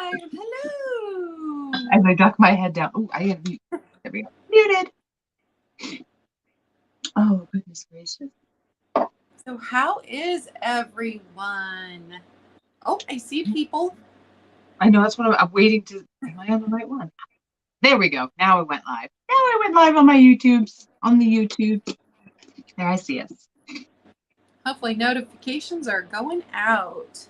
live. Hello. As I duck my head down. Oh, I gotta mute. There we go. Muted. Oh, goodness gracious. So how is everyone? Oh, I see people. I know, that's what I'm waiting to. Am I on the right one? There we go. Now it went live. Now I went live on my YouTubes. On the YouTube. There, I see us. Hopefully notifications are going out.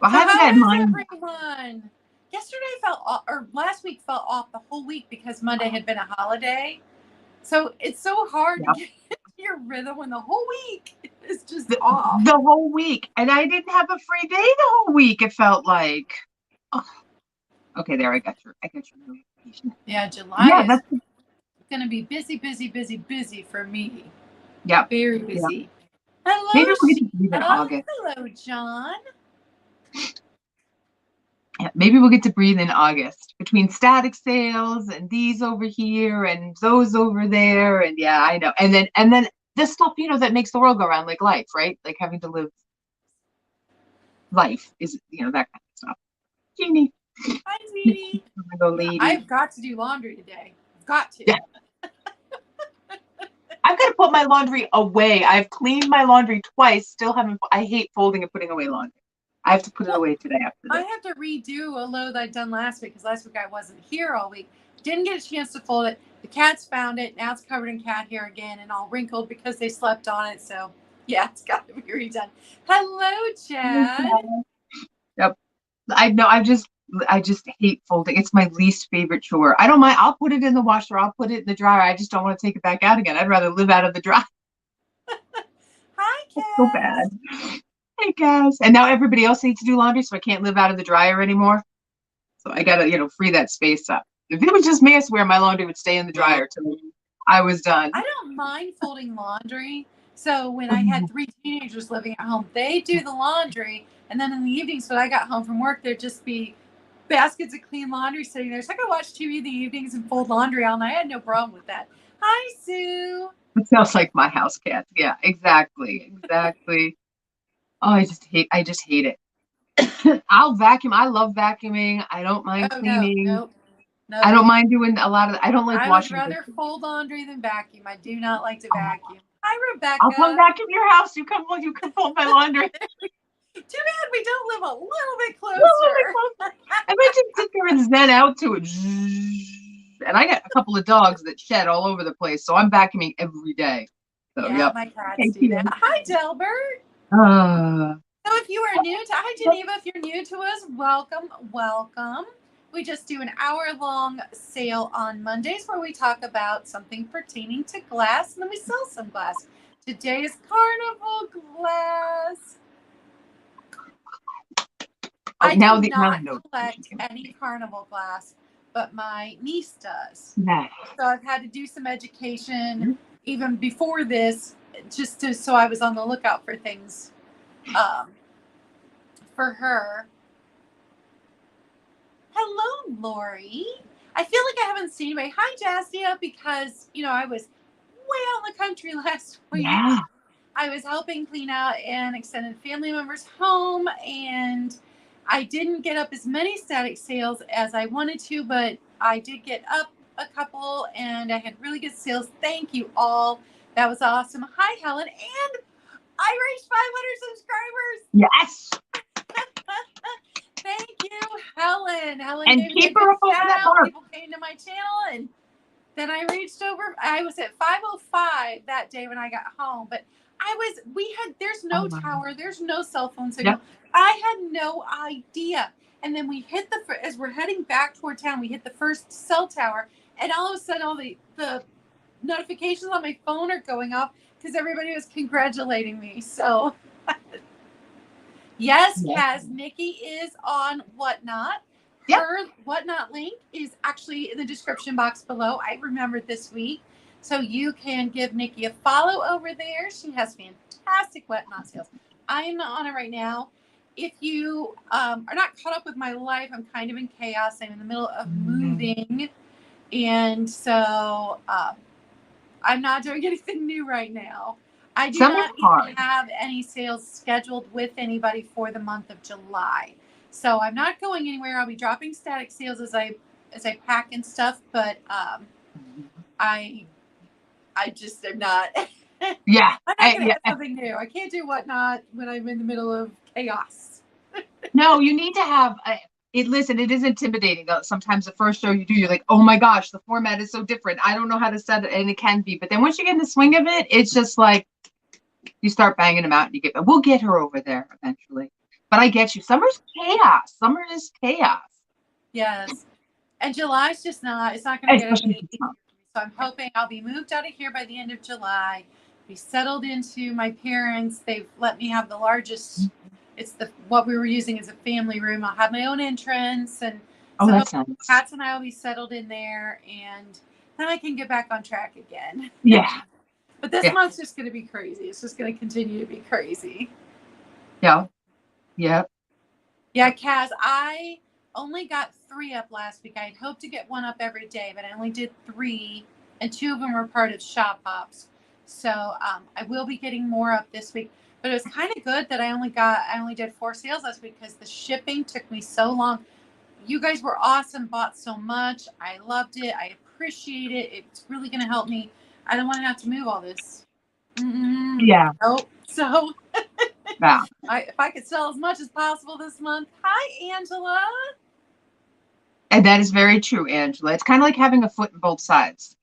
Well, So I haven't how had is mine. everyone? Yesterday felt off, or last week felt off the whole week because Monday had been a holiday. So it's so hard to get into your rhythm when the whole week is just off. The whole week. And I didn't have a free day the whole week, it felt like. Oh. Okay, there, I got your notification. Yeah, July is going to be busy for me. Yeah. Very busy. Yeah. Hello, maybe we'll get to breathe in August. Hello, John. Yeah, maybe we'll get to breathe in August between static sales and these over here and those over there. And yeah, I know. And then this stuff, that makes the world go around, like life, right? Like having to live life is, that kind of stuff. Jeannie. Hi, Jeannie. I've got to do laundry today. Got to. Yeah. I've got to put my laundry away. I've cleaned my laundry twice. Still haven't. I hate folding and putting away laundry. I have to put it away today after this. I have to redo a load I'd done last week because last week I wasn't here all week. Didn't get a chance to fold it. The cats found it. Now it's covered in cat hair again and all wrinkled because they slept on it. So yeah, it's got to be redone. Hello, Chad. Yep. I know. I just hate folding. It's my least favorite chore. I don't mind. I'll put it in the washer. I'll put it in the dryer. I just don't want to take it back out again. I'd rather live out of the dryer. Hi, Cass. It's so bad. Hey, Cass. And now everybody else needs to do laundry, so I can't live out of the dryer anymore. So I gotta, free that space up. If it was just me, I swear my laundry would stay in the dryer till I was done. I don't mind folding laundry. So when I had 3 teenagers living at home, they do the laundry. And then in the evenings when I got home from work, there'd just be baskets of clean laundry sitting there. So I could watch TV in the evenings and fold laundry all night. I had no problem with that. Hi, Sue. It sounds like my house cat. Yeah, exactly. Oh, I just hate it. I'll vacuum. I love vacuuming. I don't mind cleaning. No. I don't mind doing a lot of. I don't like washing. I would rather fold laundry than vacuum. I do not like to vacuum. Hi, Rebecca. I'll come vacuum your house. You come fold my laundry. Too bad we don't live a little bit closer. I bet you sit there and zen out to it. And I got a couple of dogs that shed all over the place, so I'm vacuuming every day. So, yeah, my cats do that. Hi, Delbert. So if you are new to, hi, Geneva. If you're new to us, welcome. We just do an hour-long sale on Mondays where we talk about something pertaining to glass, and then we sell some glass. Today is Carnival Glass. I do not collect any Carnival Glass, but my niece does. Nice. So I've had to do some education even before this, so I was on the lookout for things for her. Hello, Lori. I feel like I haven't seen anybody. Hi, Jastia, because, I was way out in the country last week. Yeah. I was helping clean out an extended family member's home, and I didn't get up as many static sales as I wanted to, but I did get up a couple, and I had really good sales. Thank you all. That was awesome. Hi, Helen. And I reached 500 subscribers. Yes. Thank you, Helen. And keep her up over that bar. People came to my channel, and then I reached over. I was at 505 that day when I got home, but there's no tower, there's no cell phone signal. Yep. I had no idea. And then we hit as we're heading back toward town, we hit the first cell tower, and all of a sudden all the notifications on my phone are going off because everybody was congratulating me. So yes, Kaz, Nikki is on Whatnot. Her Whatnot link is actually in the description box below. I remembered this week. So you can give Nikki a follow over there. She has fantastic Whatnot sales. I am not on it right now. If you are not caught up with my life, I'm kind of in chaos. I'm in the middle of moving. And so I'm not doing anything new right now. I do not have any sales scheduled with anybody for the month of July. So I'm not going anywhere. I'll be dropping static sales as I pack and stuff, but I just am not. Yeah. I'm not going to have something new. I can't do whatnot when I'm in the middle of chaos. No, you need to have listen, it is intimidating though. Sometimes the first show you do, you're like, oh my gosh, the format is so different. I don't know how to set it, and it can be. But then once you get in the swing of it, it's just like you start banging them out and we'll get her over there eventually. But I get you. Summer's chaos. Summer is chaos. Yes. And July's just not, it's not going to get any easier. So I'm hoping I'll be moved out of here by the end of July, be settled into my parents. They've let me have the largest, it's what we were using as a family room. I'll have my own entrance, and so that's nice. Pat's and I will be settled in there, and then I can get back on track again. Yeah. But this month's just going to be crazy. It's just going to continue to be crazy. Yeah. Yeah. Yeah, Kaz, I only got 3 up last week. I had hoped to get 1 up every day, but I only did 3, and 2 of them were part of shop hops. So I will be getting more up this week. But it was kind of good that I only did 4 sales last week because the shipping took me so long. You guys were awesome, bought so much. I loved it. I appreciate it. It's really going to help me. I don't want to have to move all this. Yeah. Nope. So yeah. if I could sell as much as possible this month. Hi, Angela. And that is very true, Angela. It's kind of like having a foot in both sides.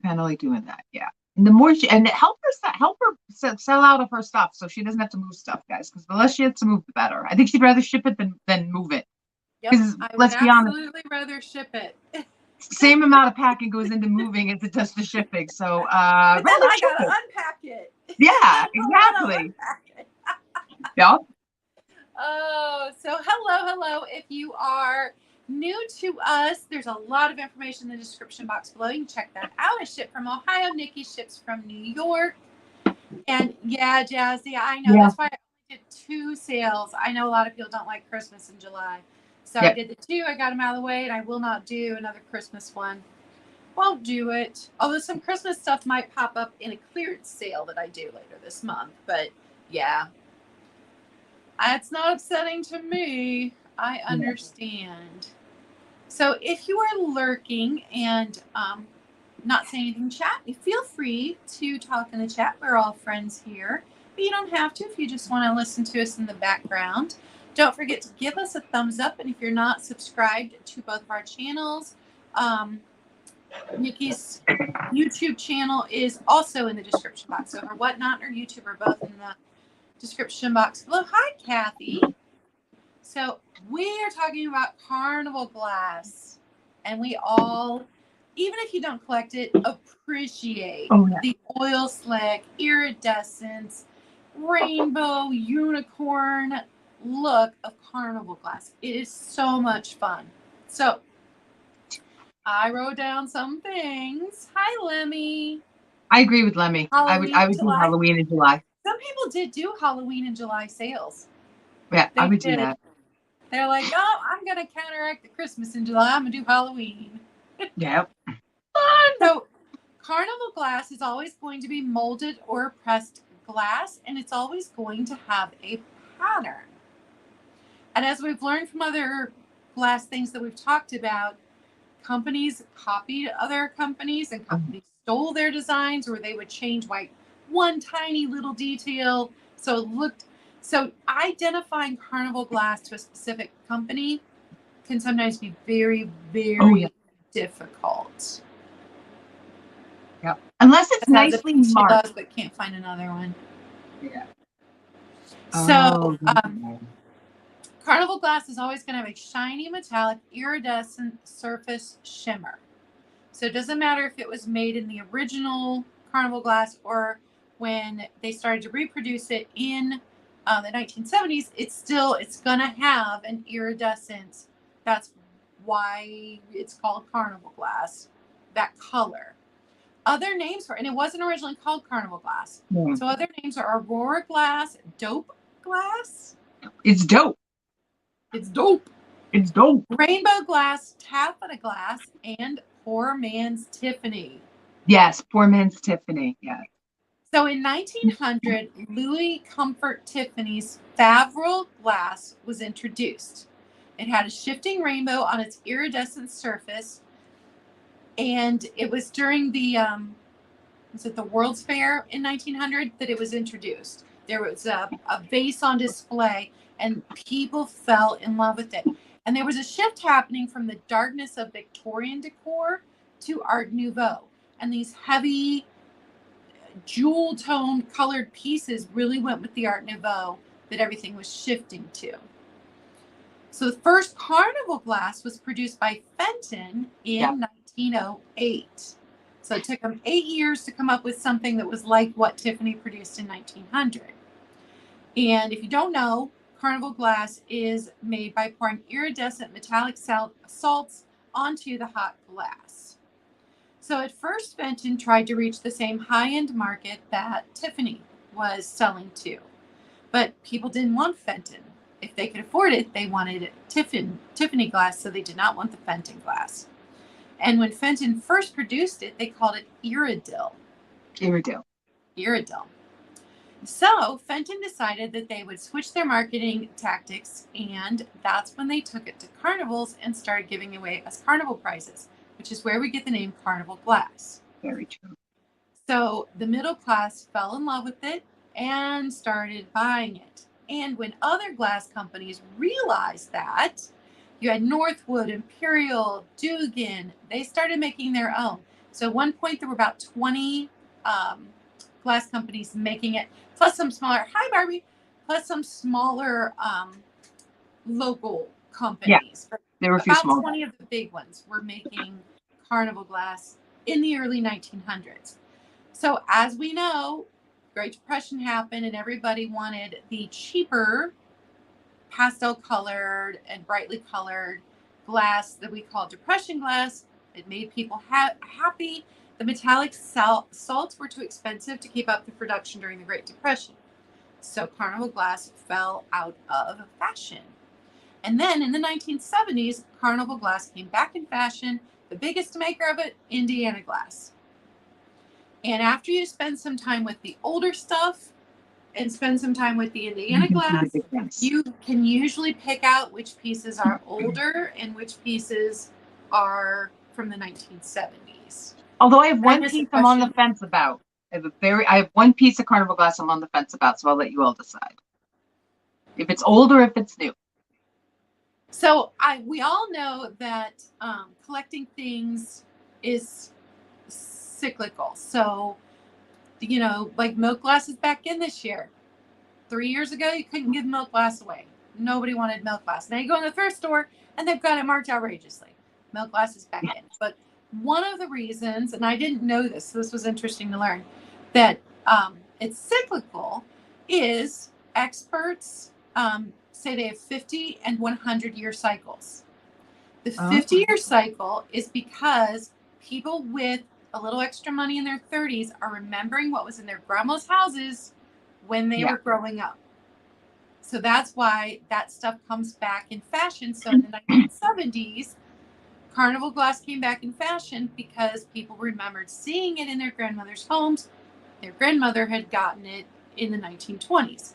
Kind of like doing that. Yeah. And the more help her sell out of her stuff so she doesn't have to move stuff, guys. Because the less she has to move, the better. I think she'd rather ship it than move it. Yep, let's be honest, absolutely rather ship it. Same amount of packing goes into moving as it does the shipping. So I gotta unpack it. Yeah, exactly. Yeah. Oh, so hello. If you are new to us, there's a lot of information in the description box below. You can check that out. I ship from Ohio. Nikki ships from New York. And yeah, Jazzy, I know. That's why I did 2 sales. I know a lot of people don't like Christmas in July. So I did the 2. I got them out of the way, and I will not do another Christmas one. Won't do it. Although some Christmas stuff might pop up in a clearance sale that I do later this month. But yeah, it's not upsetting to me. I understand. So if you are lurking and not saying anything in chat, feel free to talk in the chat. We're all friends here. But you don't have to if you just want to listen to us in the background. Don't forget to give us a thumbs up. And if you're not subscribed to both of our channels, Nikki's YouTube channel is also in the description box. So her Whatnot and her YouTube are both in the description box below. Hi, Kathy. So we are talking about Carnival Glass. And we all, even if you don't collect it, appreciate the oil slick, iridescence, rainbow, unicorn look of Carnival Glass. It is so much fun. So I wrote down some things. Hi, Lemmy. I agree with Lemmy. I would do Halloween in July. Some people did do Halloween in July sales. Yeah, I would do that. They're like, oh, I'm going to counteract the Christmas in July. I'm going to do Halloween. Yep. So Carnival Glass is always going to be molded or pressed glass, and it's always going to have a pattern. And as we've learned from other glass things that we've talked about, companies copied other companies, and companies stole their designs, or they would change like one tiny little detail. So identifying Carnival Glass to a specific company can sometimes be very, very difficult. Yep. Unless it's nicely marked. But can't find another one. Yeah. So Carnival Glass is always going to have a shiny, metallic, iridescent surface shimmer. So it doesn't matter if it was made in the original Carnival Glass or when they started to reproduce it in the 1970s, it's going to have an iridescence. That's why it's called Carnival Glass, that color. Other names and it wasn't originally called Carnival Glass. Yeah. So other names are Aurora Glass, Dope Glass. It's dope. It's dope. It's dope. Rainbow Glass, Taffeta Glass, and Poor Man's Tiffany. Yes, Poor Man's Tiffany. Yes. So in 1900, Louis Comfort Tiffany's Favril glass was introduced. It had a shifting rainbow on its iridescent surface. And it was during the, was it the World's Fair in 1900 that it was introduced? There was a vase on display, and people fell in love with it. And there was a shift happening from the darkness of Victorian decor to Art Nouveau. And these heavy, jewel-toned colored pieces really went with the Art Nouveau that everything was shifting to. So the first Carnival glass was produced by Fenton in 1908. So it took them 8 years to come up with something that was like what Tiffany produced in 1900. And if you don't know, Carnival glass is made by pouring iridescent metallic salts onto the hot glass. So at first, Fenton tried to reach the same high-end market that Tiffany was selling to. But people didn't want Fenton. If they could afford it, they wanted Tiffany glass, so they did not want the Fenton glass. And when Fenton first produced it, they called it Iridil. So Fenton decided that they would switch their marketing tactics, and that's when they took it to carnivals and started giving away as carnival prizes, which is where we get the name Carnival Glass. Very true. So the middle class fell in love with it and started buying it. And when other glass companies realized that, you had Northwood, Imperial, Dugan, they started making their own. So at one point there were about 20 glass companies making it, plus some smaller, hi Barbie, plus some smaller local companies. Yeah, there were a few about small 20 of the big ones were making Carnival glass in the early 1900s. So as we know, Great Depression happened and everybody wanted the cheaper pastel colored and brightly colored glass that we call Depression glass. It made people happy. The metallic salts were too expensive to keep up the production during the Great Depression. So Carnival glass fell out of fashion. And then in the 1970s, Carnival glass came back in fashion. The biggest maker of it, Indiana glass. And after you spend some time with the older stuff and spend some time with the Indiana glass, you can usually pick out which pieces are older and which pieces are from the 1970s. Although I have one piece I'm on the fence about. I have one piece of Carnival glass I'm on the fence about, so I'll let you all decide. If it's old or if it's new. So we all know that collecting things is cyclical. So, you know, like milk glass is back in this year. 3 years ago, you couldn't give milk glass away. Nobody wanted milk glass. Now you go in the thrift store and they've got it marked outrageously. Milk glass is back in. But one of the reasons, and I didn't know this, so this was interesting to learn, that it's cyclical is experts say they have 50 and 100-year cycles. The 50-year cycle is because people with a little extra money in their 30s are remembering what was in their grandma's houses when they were growing up. So that's why that stuff comes back in fashion. So in the 1970s, Carnival glass came back in fashion because people remembered seeing it in their grandmother's homes. Their grandmother had gotten it in the 1920s.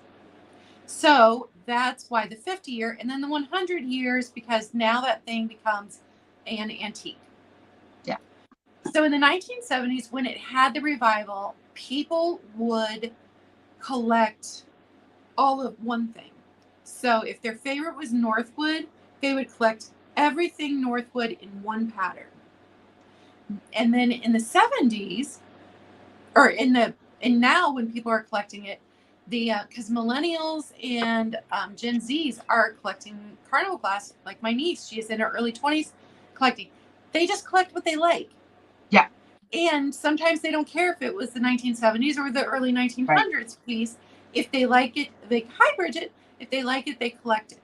So that's why the 50 year, and then the 100 years, because now that thing becomes an antique. Yeah. So in the 1970s, when it had the revival, people would collect all of one thing. So if their favorite was Northwood, they would collect everything Northwood in one pattern. And then in the 70s, and now when people are collecting it, because millennials and Gen Zs are collecting Carnival glass, like my niece, she is in her early 20s collecting. They just collect what they like. Yeah. And sometimes they don't care if it was the 1970s or the early 1900s piece. If they like it, they hi Bridget. If they like it, they collect it.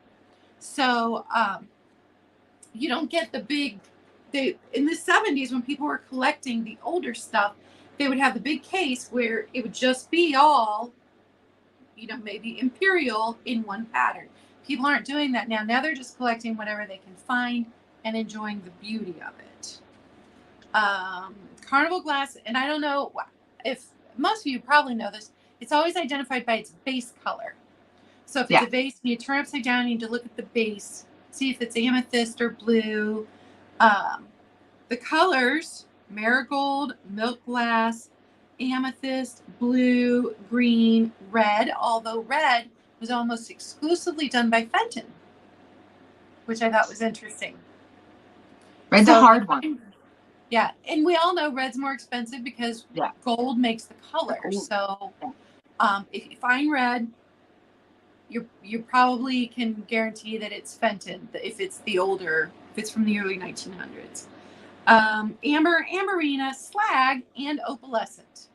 So you don't get the big. In the 70s, when people were collecting the older stuff, they would have the big case where it would just be all, maybe Imperial in one pattern. People aren't doing that now. Now they're just collecting whatever they can find and enjoying the beauty of it. Carnival glass, and I don't know if most of you probably know this, it's always identified by its base color. So if it's a vase and you turn upside down, you need to look at the base see if it's amethyst or blue. The colors, marigold, milk glass, amethyst, blue, green, red, although red was almost exclusively done by Fenton, which I thought was interesting. Red's a hard one. Yeah, and we all know red's more expensive because gold makes the color. So if you find red, you probably can guarantee that it's Fenton if it's from the early 1900s. Amber, Amarina, Slag, and Opalescent.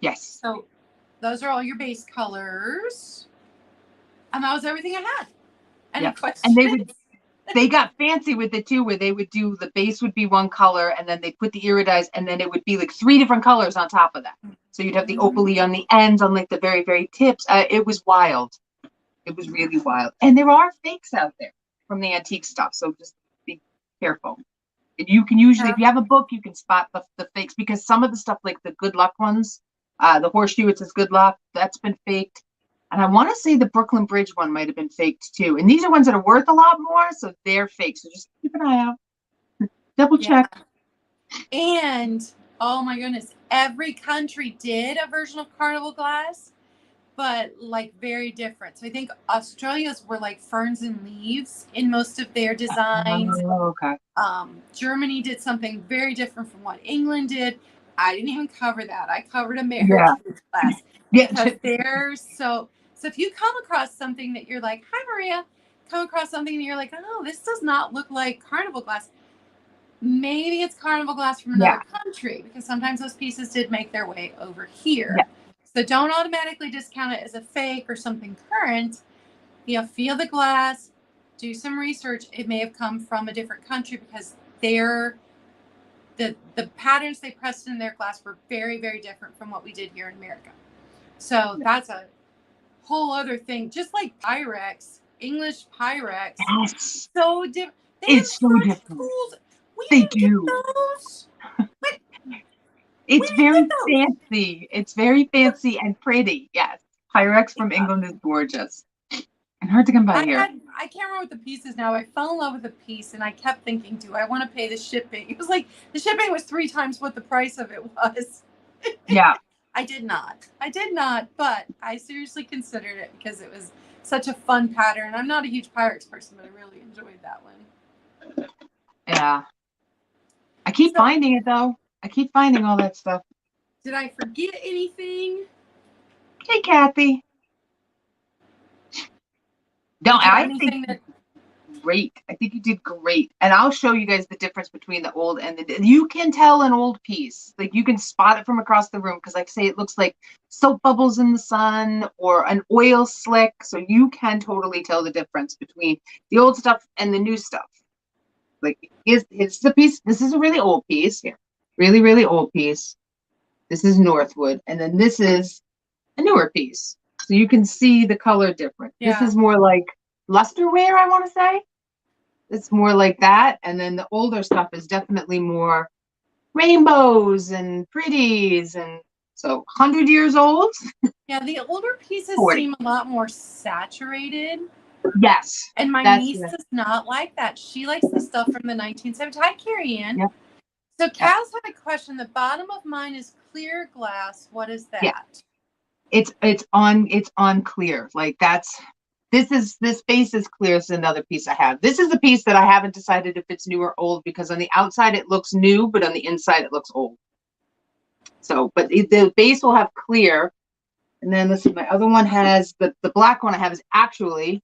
Yes. So those are all your base colors. And that was everything I had. Any questions? And they got fancy with it too, where they would do the base would be one color, and then they put the iridized, and then it would be like 3 different colors on top of that. So you'd have the opaly on the ends, on like the very, very tips. It was wild. It was really wild. And there are fakes out there from the antique stuff, so just be careful. And you can usually, if you have a book, you can spot the fakes, because some of the stuff, like the good luck ones, the horseshoe, it says good luck, that's been faked. And I want to say the Brooklyn Bridge one might have been faked too. And these are ones that are worth a lot more, so they're fake. So just keep an eye out. Double check. And, oh my goodness, every country did a version of Carnival Glass, but like very different. So I think Australia's were like ferns and leaves in most of their designs. Oh, okay. Germany did something very different from what England did. I didn't even cover that. I covered American Glass. Because they're so if you come across something that you're like, hi Maria, come across something that you're like, oh, this does not look like Carnival Glass. Maybe it's Carnival Glass from another country, because sometimes those pieces did make their way over here. So don't automatically discount it as a fake or something current. Feel the glass, do some research. It may have come from a different country, because the patterns they pressed in their glass were very, very different from what we did here in America. So that's a whole other thing. Just like Pyrex, English Pyrex, so different. It's so different. They do. It's very fancy. It's very fancy and pretty. Yes, Pyrex from England is gorgeous and hard to come by here. I can't remember what the piece is now. I fell in love with the piece, and I kept thinking, do I want to pay the shipping? It was like the shipping was 3 times what the price of it was. Yeah. I did not, but I seriously considered it because it was such a fun pattern. I'm not a huge Pyrex person, but I really enjoyed that one. Yeah. I keep finding it, though. I keep finding all that stuff. Did I forget anything? Hey, Kathy. No, I think great. I think you did great. And I'll show you guys the difference between the old and you can tell an old piece. Like, you can spot it from across the room, because like say it looks like soap bubbles in the sun or an oil slick. So you can totally tell the difference between the old stuff and the new stuff. Like, it's the piece. This is a really old piece here. Really, really old piece. This is Northwood. And then this is a newer piece. So you can see the color difference. This is more like lusterware, I want to say. It's more like that. And then the older stuff is definitely more rainbows and pretties. And so 100 years old. Yeah, the older pieces seem a lot more saturated. Yes. And my niece does not like that. She likes the stuff from the 1970s. Hi, Carrie Ann. Yep. So Cass had a question. The bottom of mine is clear glass. What is that? Yeah. It's on clear. Like this base is clear. This is another piece I have. This is a piece that I haven't decided if it's new or old, because on the outside it looks new, but on the inside it looks old. So, but the base will have clear. And then let's see, my other one has the black one I have is actually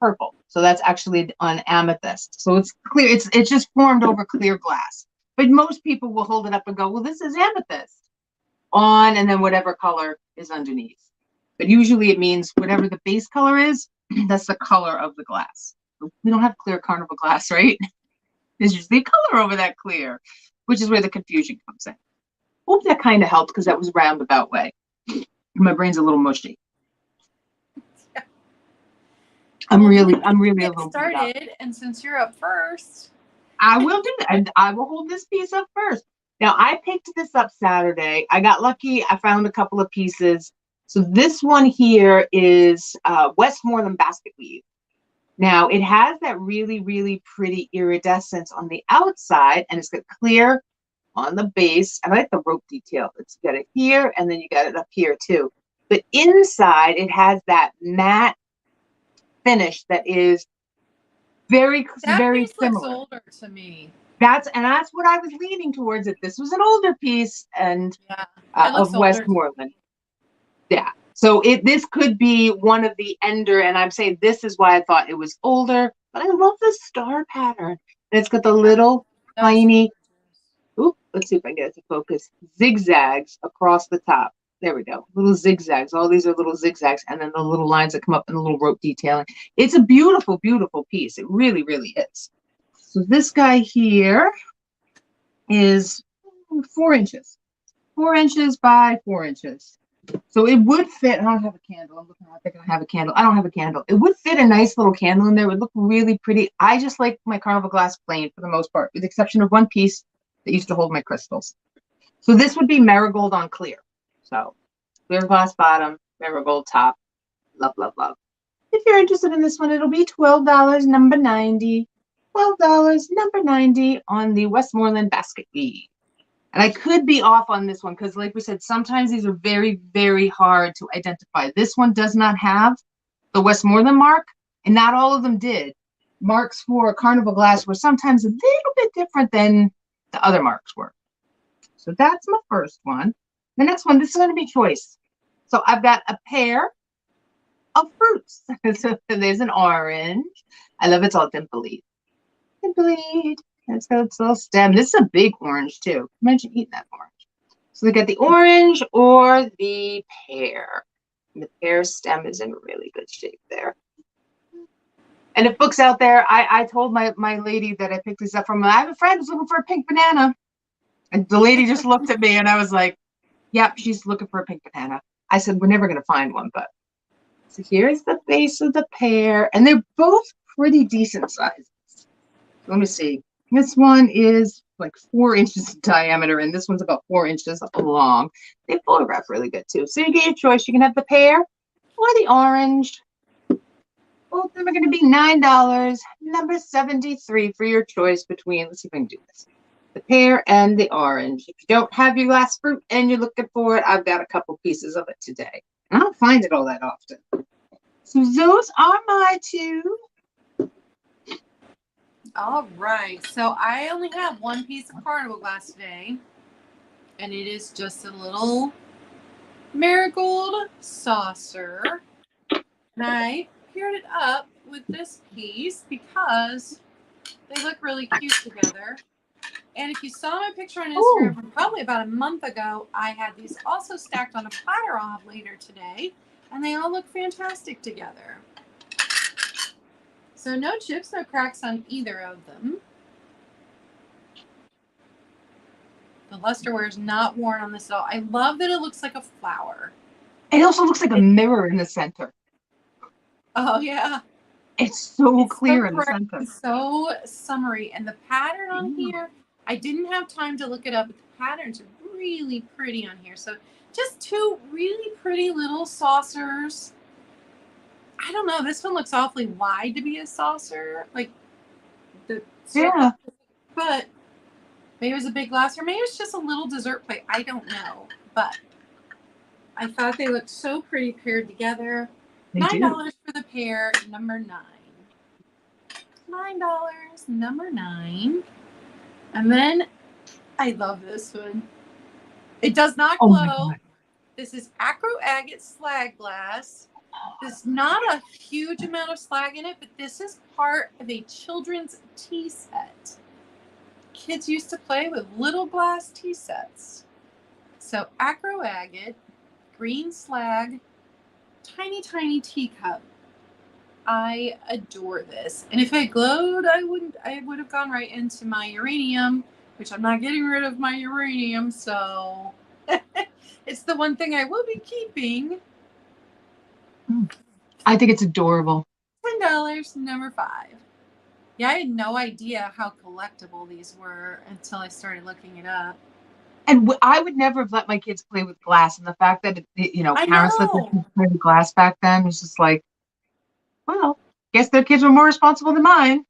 purple. So that's actually on amethyst. So it's clear. It's just formed over clear glass. But most people will hold it up and go, well, this is amethyst on, and then whatever color is underneath. But usually it means whatever the base color is, that's the color of the glass. We don't have clear Carnival glass, right? There's usually a color over that clear, which is where the confusion comes in. Hope that kind of helped, because that was roundabout way. My brain's a little mushy. Yeah. I'm really a little started, and since you're up first, I will do that, and I will hold this piece up first. Now, I picked this up Saturday. I got lucky. I found a couple of pieces. So this one here is Westmoreland basket weave. Now, it has that really, really pretty iridescence on the outside, and it's got clear on the base. I like the rope detail. It's got it here, and then you got it up here too. But inside, it has that matte finish that is very, very piece similar. looks older to me. That's what I was leaning towards. If this was an older piece, and of Westmoreland, yeah. So this could be one of the ender, and I'm saying this is why I thought it was older. But I love the star pattern. And it's got the little tiny. Ooh, let's see if I can get it to focus. Zigzags across the top. There we go. Little zigzags. All these are little zigzags, and then the little lines that come up and the little rope detailing. It's a beautiful, beautiful piece. It really, really is. So this guy here is 4 inches. 4 inches by 4 inches. So it would fit. I don't have a candle. I'm looking. I think I have a candle. I don't have a candle. It would fit a nice little candle in there. It would look really pretty. I just like my Carnival Glass plain for the most part, with the exception of one piece that used to hold my crystals. So this would be Marigold on clear. So clear glass bottom, Marigold top. Love, love, love. If you're interested in this one, it'll be $12, number 90. $12, number 90 on the Westmoreland basket weave. And I could be off on this one because, like we said, sometimes these are very, very hard to identify. This one does not have the Westmoreland mark, and not all of them did. Marks for Carnival Glass were sometimes a little bit different than the other marks were. So that's my first one. The next one, this is going to be choice. So I've got a pair of fruits. So there's an orange. I love it's all dimpled. Dimpled. It's got its little stem. This is a big orange too. Imagine eating that orange. So we got the orange or the pear. And the pear stem is in really good shape there. And if books out there, I told my lady that I picked this up from. I have a friend who's looking for a pink banana. And the lady just looked at me and I was like, yep, she's looking for a pink banana. I said, we're never going to find one. But so here's the base of the pear. And they're both pretty decent sizes. Let me see. This one is like 4 inches in diameter, and this one's about 4 inches long. They photograph really good too. So you get your choice. You can have the pear or the orange. Both of them are going to be $9. Number 73 for your choice between, let's see if I can do this, the pear and the orange. If you don't have your last fruit and you're looking for it, I've got a couple pieces of it today. And I don't find it all that often. So those are my two. All right, so I only have one piece of Carnival Glass today, and it is just a little Marigold saucer. And I paired it up with this piece because they look really cute together. And if you saw my picture on Instagram from probably about a month ago, I had these also stacked on a platter I'll have later today, and they all look fantastic together. So no chips, no cracks on either of them. The lusterware is not worn on this at all. I love that it looks like a flower. It also looks like a mirror in the center. Oh, yeah. It's so clear in the center. It's so summery. And the pattern on here, I didn't have time to look it up, but the patterns are really pretty on here. So just two really pretty little saucers. I don't know. This one looks awfully wide to be a saucer. Like, yeah. But maybe it was a big glass, or maybe it's just a little dessert plate. I don't know. But I thought they looked so pretty paired together. $9 for the pair, number 9. $9, number 9. And then I love this one. It does not glow. This is Acro Agate Slag Glass. There's not a huge amount of slag in it, but this is part of a children's tea set. Kids used to play with little glass tea sets. So Acro Agate, green slag, tiny, tiny teacup. I adore this. And if it glowed, I would have gone right into my uranium, which I'm not getting rid of my uranium, so it's the one thing I will be keeping. I think it's adorable. $10, number 5. Yeah, I had no idea how collectible these were until I started looking it up. And I would never have let my kids play with glass. And the fact that, parents let their kids play with glass back then was just like, well, Guess their kids were more responsible than mine.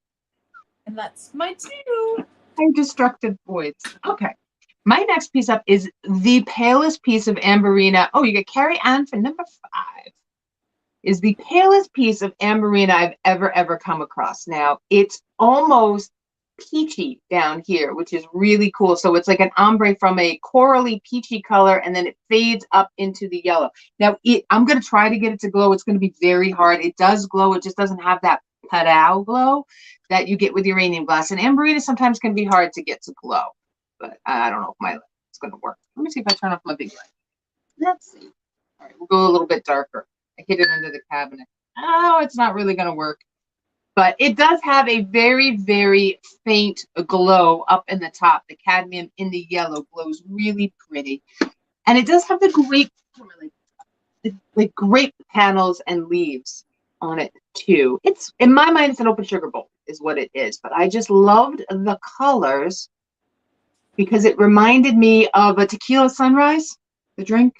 And that's my 2. I destructive voids. Okay. My next piece up is the palest piece of Amberina. Oh, you get Carrie Ann for number 5. Is the palest piece of Amberina I've ever come across. Now, it's almost peachy down here, which is really cool. So it's like an ombre from a corally peachy color, and then it fades up into the yellow. Now, I'm going to try to get it to glow. It's going to be very hard. It does glow. It just doesn't have that padow glow that you get with uranium glass. And Amberina sometimes can be hard to get to glow. But I don't know if my light is going to work. Let me see if I turn off my big light. Let's see. All right, we'll go a little bit darker. I hid it under the cabinet. Oh, it's not really going to work. But it does have a very, very faint glow up in the top. The cadmium in the yellow glows really pretty. And it does have the grape panels and leaves on it too. It's, in my mind, it's an open sugar bowl is what it is. But I just loved the colors because it reminded me of a tequila sunrise, the drink.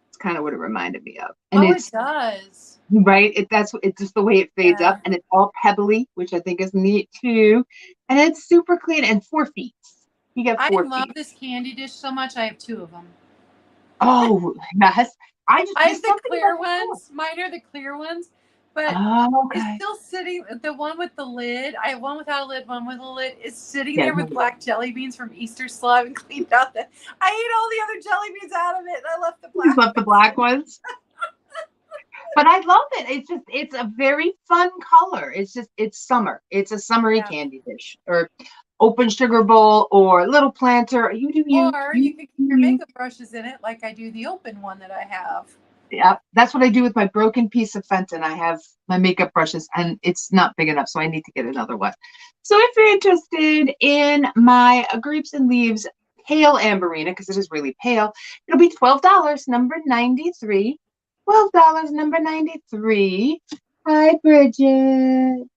It's kind of what it reminded me of. And it does. Right, it's just the way it fades up, and it's all pebbly, which I think is neat too, and it's super clean and 4 feet. You get 4 feet. I love this candy dish so much. I have 2 of them. Oh yes, I have the clear ones. Mine are the clear ones, but it's still sitting. The one with the lid. I have one without a lid, one with a lid. Is sitting there with black jelly beans from Easter still. I haven't cleaned out the. I ate all the other jelly beans out of it, and I left the black. You left the black ones. But I love it. It's a very fun color. It's summer. It's a summery candy dish or open sugar bowl or little planter. You can keep your makeup brushes in it like I do the open one that I have. Yeah, that's what I do with my broken piece of Fenton. I have my makeup brushes and it's not big enough, so I need to get another one. So if you're interested in my grapes and leaves pale Amberina, because it is really pale, it'll be $12, number 93. $12, number 93. Hi, Bridget.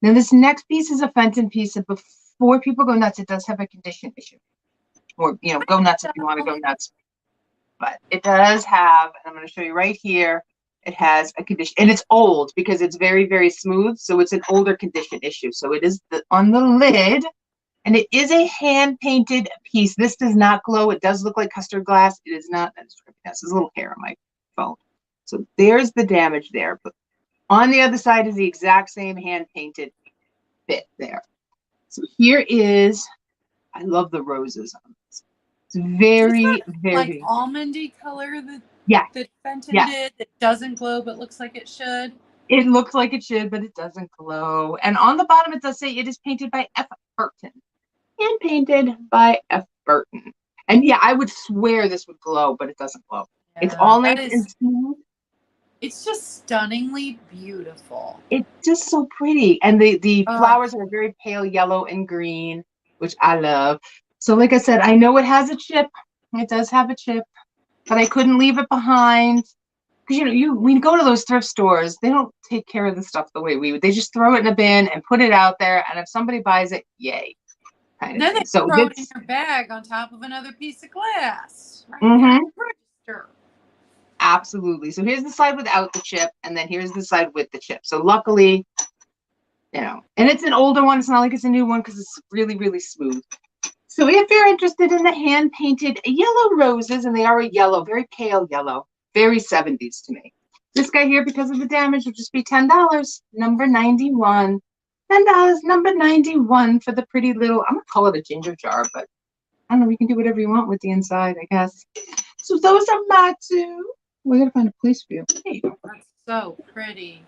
Now, this next piece is a Fenton piece. And before people go nuts, it does have a condition issue. Or, go nuts if you want to go nuts. But it does have, and I'm going to show you right here, it has a condition. And it's old because it's very, very smooth. So it's an older condition issue. So it is on the lid. And it is a hand-painted piece. This does not glow. It does look like custard glass. It is not. There's a little hair on my phone. So there's the damage there. But on the other side is the exact same hand-painted bit there. So here is, I love the roses on this. It's very, very like almondy color that Fenton did that doesn't glow but looks like it should. It looks like it should, but it doesn't glow. And on the bottom it does say it is painted by F. Burton. Hand painted by F. Burton. And yeah, I would swear this would glow, but it doesn't glow. Yeah, it's all nice and smooth. It's just stunningly beautiful. It's just so pretty. And the flowers are very pale yellow and green, which I love. So like I said, I know it has a chip. It does have a chip, but I couldn't leave it behind. Because, when you go to those thrift stores, they don't take care of the stuff the way we would. They just throw it in a bin and put it out there. And if somebody buys it, yay. Then they throw it in your bag on top of another piece of glass. Right there in the register. Absolutely. So here's the side without the chip, and then here's the side with the chip. So luckily, and it's an older one. It's not like it's a new one because it's really, really smooth. So if you're interested in the hand-painted yellow roses, and they are a yellow, very pale yellow, very 70s to me. This guy here, because of the damage, will just be $10, number 91. $10, number 91 for the pretty little, I'm going to call it a ginger jar, but I don't know, you can do whatever you want with the inside, I guess. So those are my 2. We gotta find a place for you. Hey. That's so pretty.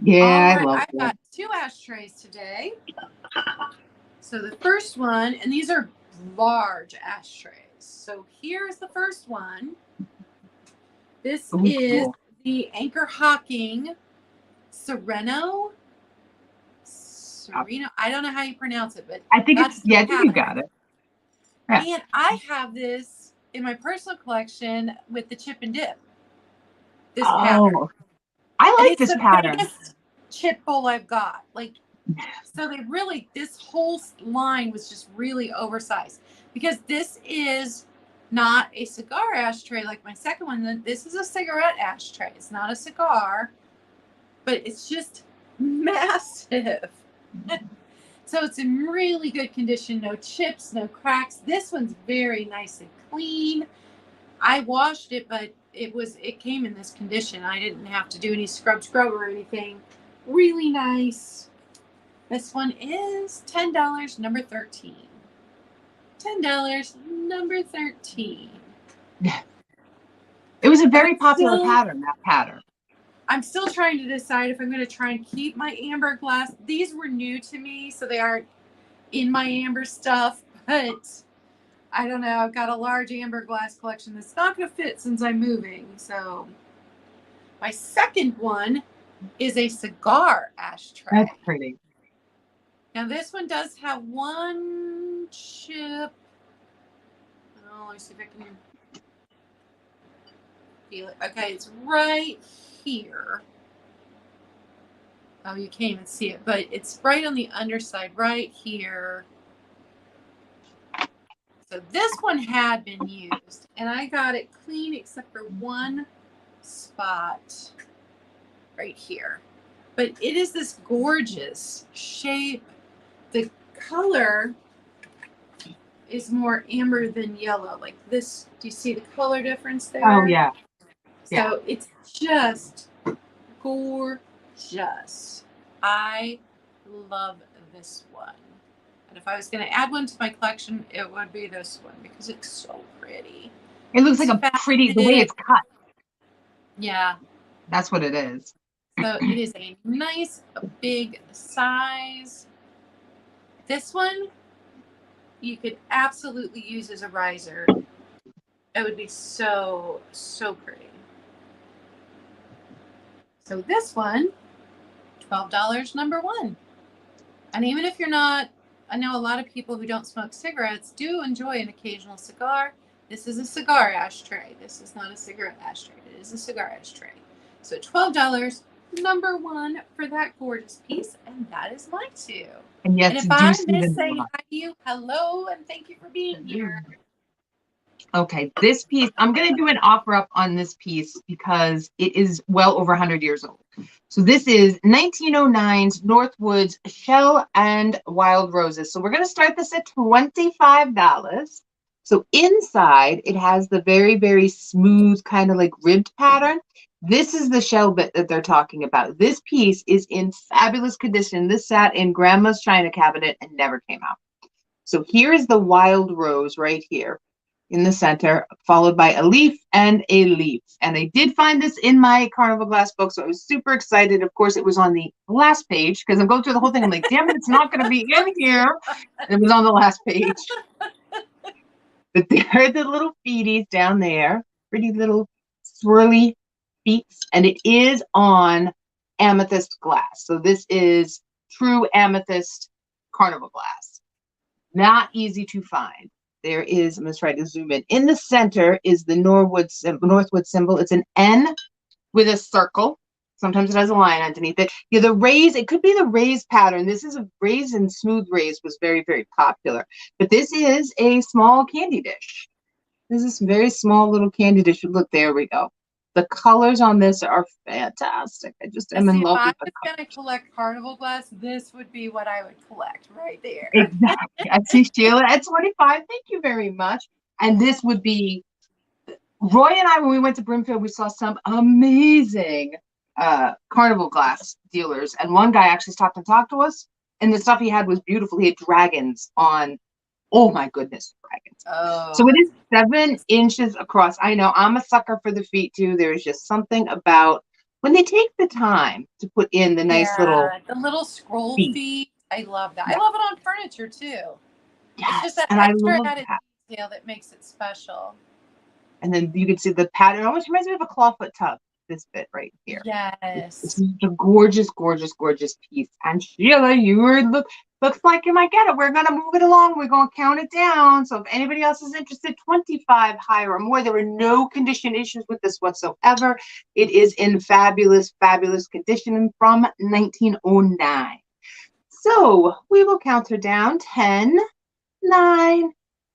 Yeah, I love I've got 2 ashtrays today. So the first one, and these are large ashtrays. So here's the first one. This is the Anchor Hocking Sereno. I don't know how you pronounce it, but I think it's I think you got it. Yeah. And I have this in my personal collection with the chip and dip. This pattern. I like this pattern. It's the biggest chip bowl I've got. So they really, this whole line was just really oversized because this is not a cigar ashtray like my second one. This is a cigarette ashtray. It's not a cigar, but it's just massive. So it's in really good condition. No chips, no cracks. This one's very nice and clean. I washed it, but it came in this condition. I didn't have to do any scrub or anything. Really nice. This one is $10, number 13. $10, number 13. It was a very popular pattern, that pattern. I'm still trying to decide if I'm going to try and keep my amber glass. These were new to me, so they aren't in my amber stuff, but I don't know. I've got a large amber glass collection that's not going to fit since I'm moving. So my second one is a cigar ashtray. That's pretty. Now this one does have one chip. Oh, let me see if I can feel it. Okay, it's right here. Oh, you can't even see it, but it's right on the underside, right here. So this one had been used, and I got it clean except for one spot right here. But it is this gorgeous shape. The color is more amber than yellow. Like this, do you see the color difference there? Oh, yeah. So it's just gorgeous. I love this one. And if I was going to add one to my collection, it would be this one because it's so pretty. It looks like a pretty, the way it's cut. Yeah. That's what it is. So it is a nice big size. This one you could absolutely use as a riser. It would be so, so pretty. So this one, $12, number 1. And even if you're not, I know a lot of people who don't smoke cigarettes do enjoy an occasional cigar. This is a cigar ashtray. This is not a cigarette ashtray. It is a cigar ashtray. So $12, number 1 for that gorgeous piece. And that is mine too. And yes, and if I miss saying hi to you, hello, and thank you for being here. Okay, this piece, I'm going to do an offer up on this piece because it is well over 100 years old. So this is 1909's Northwoods Shell and Wild Roses. So we're going to start this at $25. So inside, it has the very, very smooth kind of like ribbed pattern. This is the shell bit that they're talking about. This piece is in fabulous condition. This sat in Grandma's china cabinet and never came out. So here is the wild rose right here in the center, followed by a leaf and a leaf. And I did find this in my Carnival Glass book, so I was super excited. Of course, it was on the last page because I'm going through the whole thing. I'm like, damn it, it's not going to be in here. And it was on the last page. But there are the little feeties down there, pretty little swirly feet, and it is on amethyst glass. So this is true amethyst Carnival Glass. Not easy to find. There is, I'm going to try to zoom in. In the center is the Northwood symbol. It's an N with a circle. Sometimes it has a line underneath it. Yeah, the raise, it could be the raise pattern. This is a raise and smooth raise was very, very popular. But this is a small candy dish. This is a very small little candy dish. Look, there we go. The colors on this are fantastic. I just am in love with the colors. If I was going to collect Carnival Glass, this would be what I would collect right there. Exactly. I see Sheila at 25. Thank you very much. And this would be, Roy and I, when we went to Brimfield, we saw some amazing Carnival Glass dealers. And one guy actually stopped and talked to us. And the stuff he had was beautiful. He had dragons on. Oh my goodness, dragons. Oh. So it is 7 inches across. I know I'm a sucker for the feet too. There's just something about when they take the time to put in the nice the little scroll feet. I love that. Yeah. I love it on furniture too. Yes. It's just that and extra added detail that makes it special. And then you can see the pattern. It almost reminds me of a clawfoot tub. This bit right here. Yes. It's a gorgeous, gorgeous, gorgeous piece. And Sheila, looks like you might get it. We're going to move it along. We're going to count it down. So if anybody else is interested, 25 higher or more. There were no condition issues with this whatsoever. It is in fabulous, fabulous condition from 1909. So we will count her down. 10, 9,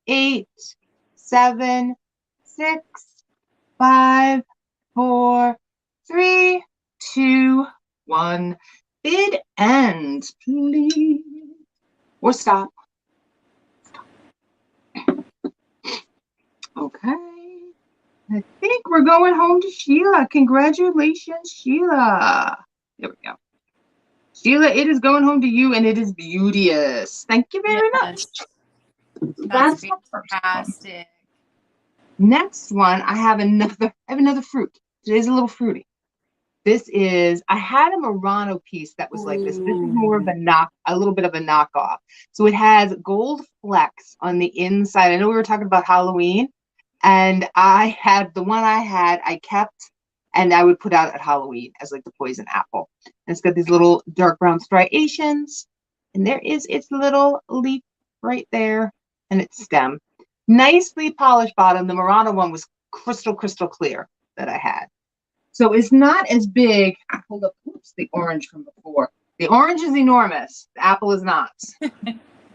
8, 7, 6, 5, 4, 3, 2, 1. bid end, please. Or stop. Okay. I think we're going home to Sheila. Congratulations, Sheila. There we go. Sheila, it is going home to you, and it is beauteous. Thank you very much. That's fantastic. Next one, I have another fruit. Today's a little fruity. This is, I had a Murano piece that was like this. This is more of a little bit of a knockoff. So it has gold flecks on the inside. I know we were talking about Halloween, and the one I kept, and I would put out at Halloween as like the poison apple. And it's got these little dark brown striations, and there is its little leaf right there, and its stem. Nicely polished bottom. The Murano one was crystal clear that I had. So it's not as big. I pulled up, the orange from before. The orange is enormous. The apple is not.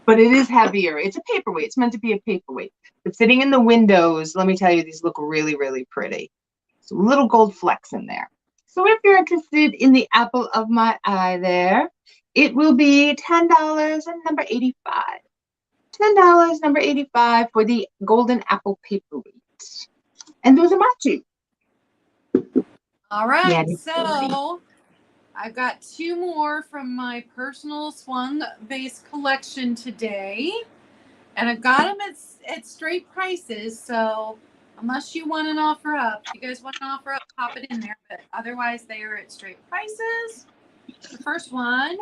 But it is heavier. It's a paperweight. It's meant to be a paperweight. But sitting in the windows, let me tell you, these look really, really pretty. So little gold flecks in there. So if you're interested in the apple of my eye there, it will be $10 and number 85. $10, number 85 for the golden apple paperweight. And those are my two. All right, so I've got two more from my personal swung vase collection today, and I've got them at straight prices. So unless you want an offer up, if you guys want an offer up, pop it in there. But otherwise, they are at straight prices. The first one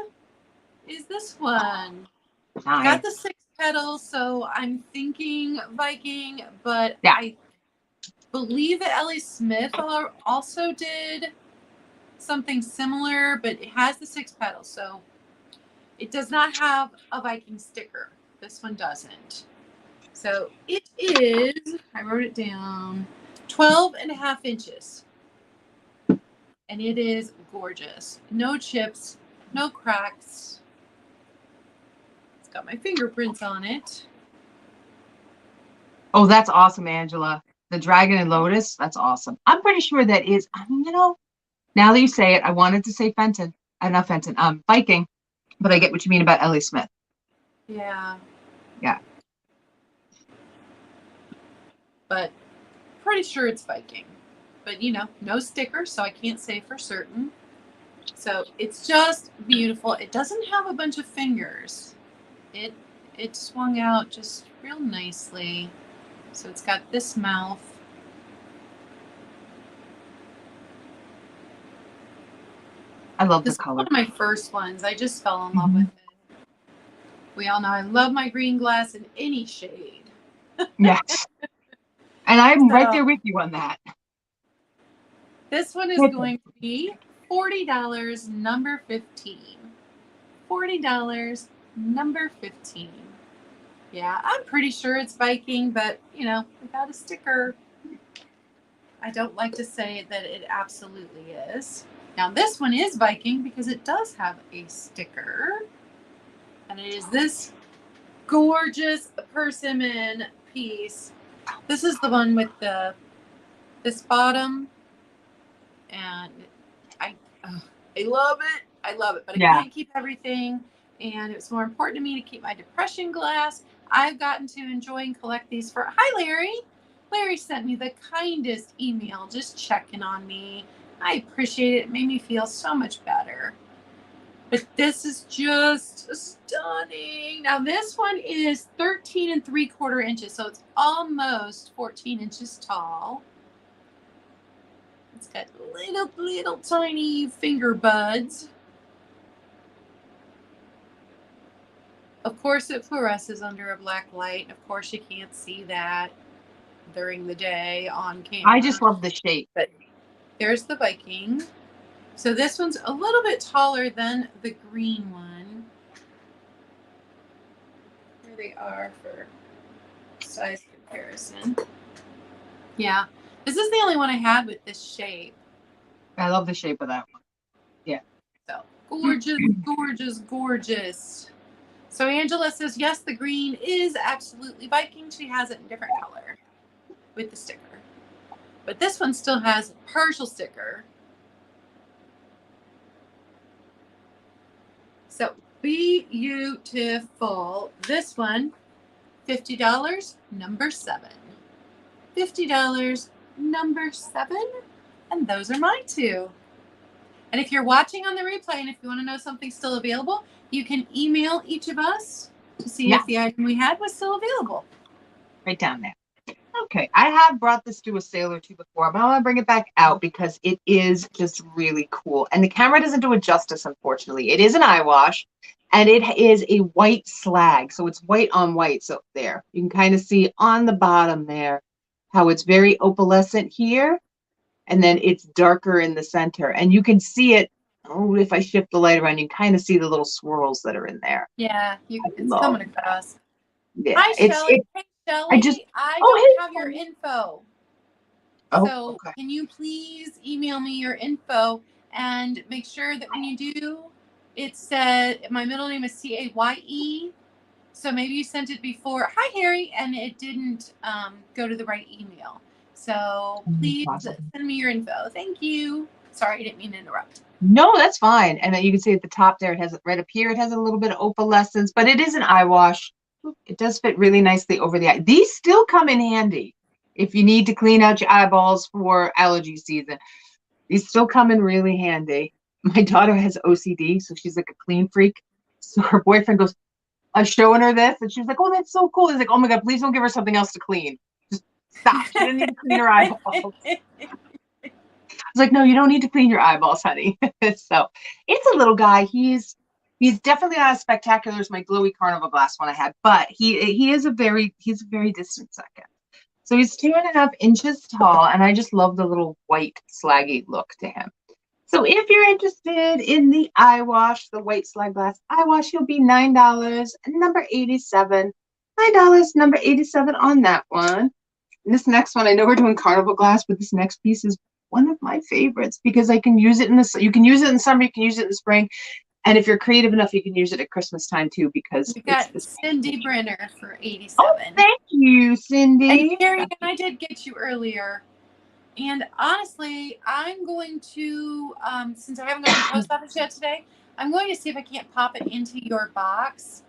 is this one. Nice. I got the 6 petals, so I'm thinking Viking, but yeah. I believe that Ellie Smith also did something similar, but it has the 6 petals, so it does not have a Viking sticker. This one doesn't. So it is, I wrote it down, 12.5 inches. And it is gorgeous. No chips, no cracks. It's got my fingerprints on it. Oh, that's awesome, Angela. The Dragon and Lotus, that's awesome. I'm pretty sure that is, now that you say it, I wanted to say Fenton. Not Fenton, Viking, but I get what you mean about Ellie Smith. Yeah. Yeah. But pretty sure it's Viking. But, no sticker, so I can't say for certain. So it's just beautiful. It doesn't have a bunch of fingers. It swung out just real nicely. So it's got this mouth. I love the color. One of my first ones. I just fell in love with it. We all know I love my green glass in any shade. Yes. And I'm right there with you on that. This one is going to be $40, number 15. $40, number 15. Yeah, I'm pretty sure it's Viking, but, without a sticker, I don't like to say that it absolutely is. Now, this one is Viking because it does have a sticker. And it is this gorgeous persimmon piece. This is the one with this bottom. And I love it. I love it. But I can't keep everything. And it's more important to me to keep my depression glass. I've gotten to enjoy and collect these for... Hi, Larry. Larry sent me the kindest email just checking on me. I appreciate it. It made me feel so much better. But this is just stunning. Now, this one is 13 3/4 inches. So it's almost 14 inches tall. It's got little tiny finger buds. Of course, it fluoresces under a black light. Of course, you can't see that during the day on camera. I just love the shape. But there's the Viking. So this one's a little bit taller than the green one. Here they are for size comparison. Yeah. This is the only one I had with this shape. I love the shape of that one. Yeah. So gorgeous, gorgeous, gorgeous. So Angela says, yes, the green is absolutely Viking. She has it in different color with the sticker. But this one still has partial sticker. So beautiful. This one, $50, number 7. $50, number 7. And those are my 2. And if you're watching on the replay and if you want to know something's still available, you can email each of us to see if the item we had was still available. Right down there. Okay, I have brought this to a sale or two before, but I want to bring it back out because it is just really cool. And the camera doesn't do it justice, unfortunately. It is an eye wash, and it is a white slag. So it's white on white. So there, you can kind of see on the bottom there how it's very opalescent here, and then it's darker in the center. And you can see it, oh, if I shift the light around, you can kind of see the little swirls that are in there. Yeah, it's coming across. Yeah, Hi, Shelly. Hey, Shelly. I don't have your info. So can you please email me your info and make sure that when you do, it said my middle name is CAYE. So maybe you sent it before. Hi, Harry, and it didn't go to the right email. So please send me your info. Thank you. Sorry, I didn't mean to interrupt. No, that's fine. And then you can see at the top there, it has right up here. It has a little bit of opalescence, but it is an eye wash. It does fit really nicely over the eye. These still come in handy if you need to clean out your eyeballs for allergy season. These still come in really handy. My daughter has OCD, so she's like a clean freak. So her boyfriend goes, I'm showing her this, and she's like, oh, that's so cool. He's like, oh my God, please don't give her something else to clean. Just stop. She doesn't need to clean her eyeballs. I was like, no, you don't need to clean your eyeballs, honey. So it's a little guy. He's definitely not as spectacular as my glowy Carnival Glass one I had, but he's a very distant second. So he's 2.5 inches tall, and I just love the little white slaggy look to him. So if you're interested in the eye wash, the white slag glass eye wash, you'll be $9, number 87. $9, number 87 on that one. And this next one, I know we're doing Carnival Glass, but this next piece is one of my favorites because I can use it you can use it in summer, you can use it in the spring, and if you're creative enough, you can use it at Christmas time too because we got Cindy Brenner for 87. Oh, thank you, Cindy. And Carrie, I did get you earlier. And honestly, I'm going to, since I haven't gone to the post office yet today, I'm going to see if I can't pop it into your box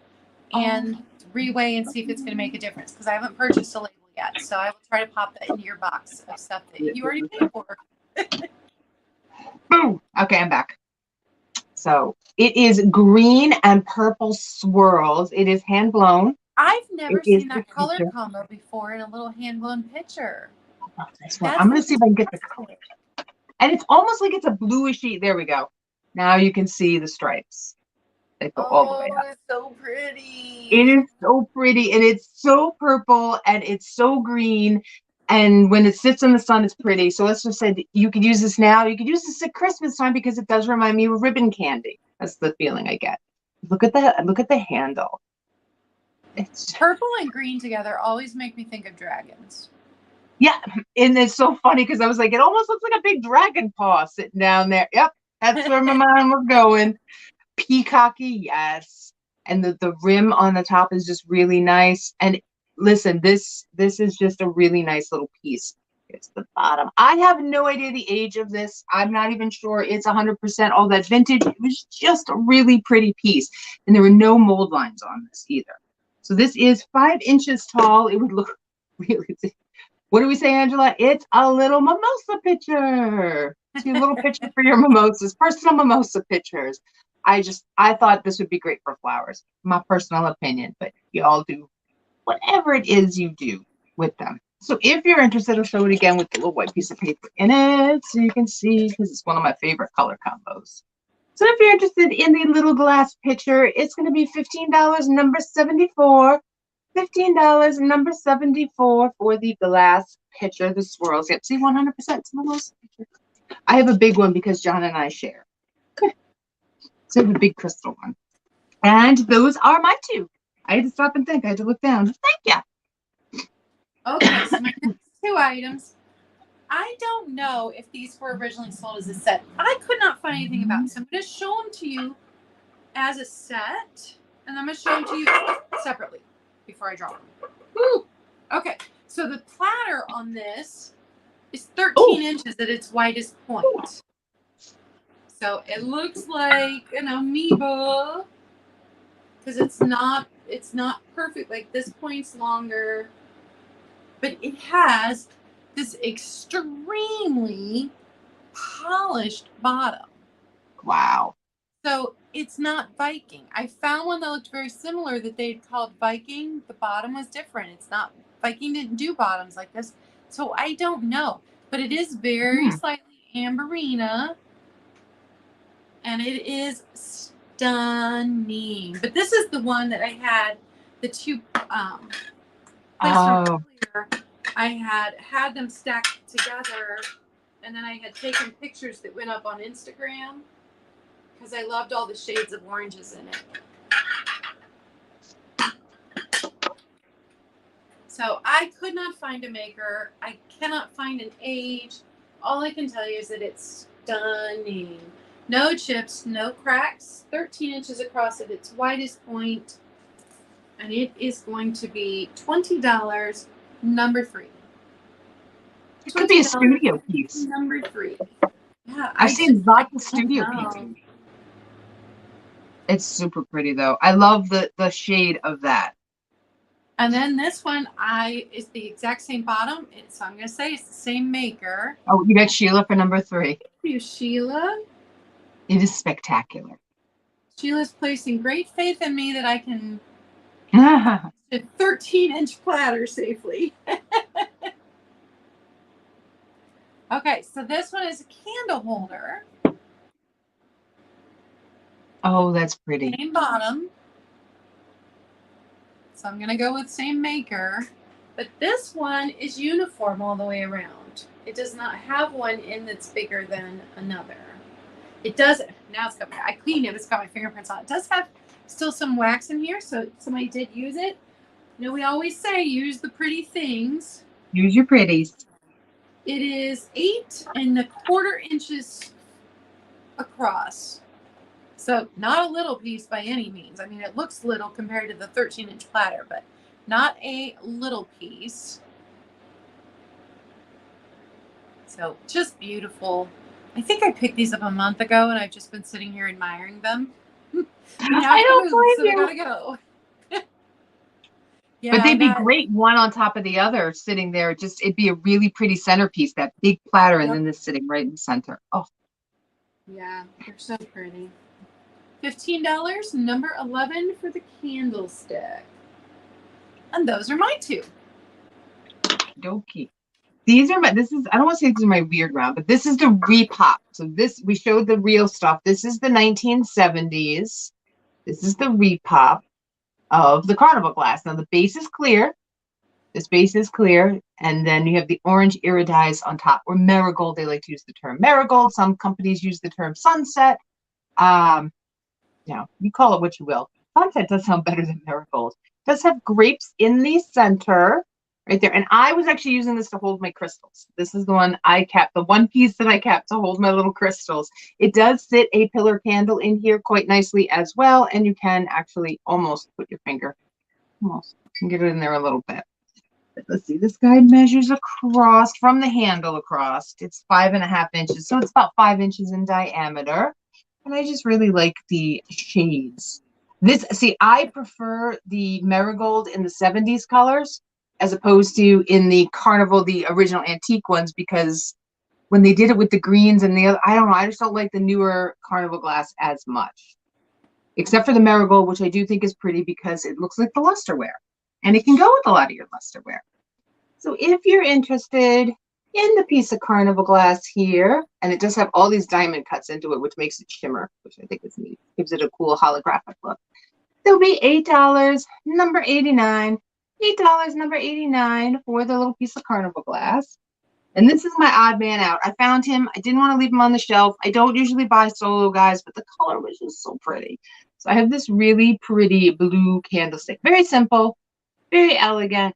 and reweigh and see if it's going to make a difference because I haven't purchased a label yet. So I will try to pop that into your box of stuff that you already paid for. Boom. Okay, I'm back. So it is green and purple swirls. It is hand blown. I've never seen that color combo before in a little hand blown picture. I'm going to see if I can get the color. And it's almost like it's a bluishy. There we go. Now you can see the stripes. They go all the way up. It's so pretty. It is so pretty, and it's so purple, and it's so green. And when it sits in the sun, it's pretty. So let's just say that you could use this now. You could use this at Christmas time because it does remind me of ribbon candy. That's the feeling I get. Look at the handle. It's purple and green together always make me think of dragons. Yeah, and it's so funny because I was like, it almost looks like a big dragon paw sitting down there. Yep, that's where my mind was going. Peacocky, yes. And the rim on the top is just really nice. And listen, this is just a really nice little piece. It's the bottom. I have no idea the age of this. I'm not even sure it's 100% all that vintage. It was just a really pretty piece. And there were no mold lines on this either. So this is 5 inches tall. It would look really, what do we say, Angela? It's a little mimosa pitcher. It's your little pitcher for your mimosas, personal mimosa pitchers. I thought this would be great for flowers. My personal opinion, but you all do whatever it is you do with them. So if you're interested, I'll show it again with the little white piece of paper in it so you can see because it's one of my favorite color combos. So if you're interested in the little glass pitcher, it's going to be $15, number 74. $15, number 74 for the glass pitcher, the swirls. Yep, see, 100% some of those pictures. I have a big one because John and I share. Good. So I have a big crystal one. And those are my 2. I had to stop and think. I had to look down. Thank you. Okay, so my next 2 items. I don't know if these were originally sold as a set. I could not find anything about them. So I'm going to show them to you as a set. And I'm going to show them to you separately before I drop them. Woo! Okay, so the platter on this is 13 inches at its widest point. So it looks like an amoeba because it's not perfect. Like this point's longer, but it has this extremely polished bottom. Wow. So it's not Viking. I found one that looked very similar that they'd called Viking. The bottom was different. It's not, Viking didn't do bottoms like this. So I don't know, but it is very slightly amberina, and it is stunning. But this is the one that I had the two placed earlier. I had them stacked together, and then I had taken pictures that went up on Instagram because I loved all the shades of oranges in it. So I could not find a maker. I cannot find an age. All I can tell you is that it's stunning. No chips, no cracks, 13 inches across at its widest point, and it is going to be $20, number 3. It could be a studio piece. Number 3. Yeah, I've seen lots of studio pieces. It's super pretty though. I love the shade of that. And then this one is the exact same bottom. So I'm going to say it's the same maker. Oh, you got Sheila for number 3. Thank you, Sheila. It is spectacular. Sheila's placing great faith in me that I can a 13-inch platter safely. Okay, so this one is a candle holder. Oh, that's pretty. Same bottom. So I'm going to go with same maker. But this one is uniform all the way around. It does not have one in that's bigger than another. It does. Now it's got I cleaned it. It's got my fingerprints on it. It does have still some wax in here, so somebody did use it. You know, we always say use the pretty things. Use your pretties. It is 8 1/4 inches across. So not a little piece by any means. I mean, it looks little compared to the 13-inch platter, but not a little piece. So just beautiful. I think I picked these up a month ago, and I've just been sitting here admiring them. I don't blame you. So I gotta go. Yeah, but they'd be great one on top of the other sitting there. It'd be a really pretty centerpiece, that big platter, and then this sitting right in the center. Oh. Yeah, they're so pretty. $15, number 11 for the candlestick. And those are my 2. Dokie. These are I don't want to say these are my weird round, but this is the repop. So we showed the real stuff. This is the 1970s. This is the repop of the Carnival Glass. Now the base is clear. This base is clear, and then you have the orange iridized on top, or marigold. They like to use the term marigold. Some companies use the term sunset. You call it what you will. Sunset does sound better than marigold. It does have grapes in the center, right there. And I was actually using this to hold my crystals. This is the one I kept, the one piece that I kept to hold my little crystals. It does sit a pillar candle in here quite nicely as well, and you can actually almost put your finger, almost, you can get it in there a little bit. But let's see, this guide measures across, from the handle across. It's 5.5 inches, so it's about 5 inches in diameter. And I just really like the shades. I prefer the marigold in the 70s colors as opposed to in the Carnival, the original antique ones, because when they did it with the greens and the other, I don't know, I just don't like the newer Carnival Glass as much. Except for the marigold, which I do think is pretty because it looks like the lusterware. And it can go with a lot of your lusterware. So if you're interested in the piece of Carnival Glass here, and it does have all these diamond cuts into it, which makes it shimmer, which I think is neat. Gives it a cool holographic look. There'll be $8, number 89. $8, number 89 for the little piece of Carnival Glass. And this is my odd man out. I found him. I didn't want to leave him on the shelf. I don't usually buy solo guys, but the color was just so pretty. So I have this really pretty blue candlestick. Very simple, very elegant.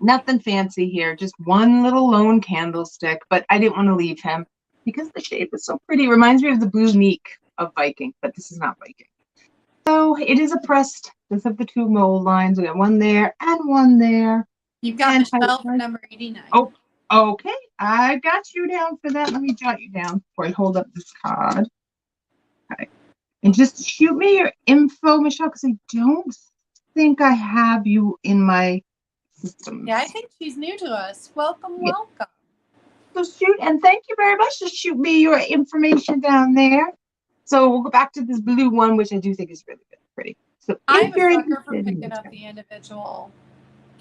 Nothing fancy here, just one little lone candlestick, but I didn't want to leave him because the shape is so pretty. It reminds me of the blue meek of Viking, but this is not Viking. So it is a pressed. This have the 2 mold lines. We got one there and one there. You've got Michelle for number 89. Oh, okay. I got you down for that. Let me jot you down before I hold up this card. Okay. And just shoot me your info, Michelle, because I don't think I have you in my system. Yeah, I think she's new to us. Welcome, welcome. So shoot, and thank you very much. Just shoot me your information down there. So we'll go back to this blue one, which I do think is really good, pretty. So I'm a sucker for picking up the individual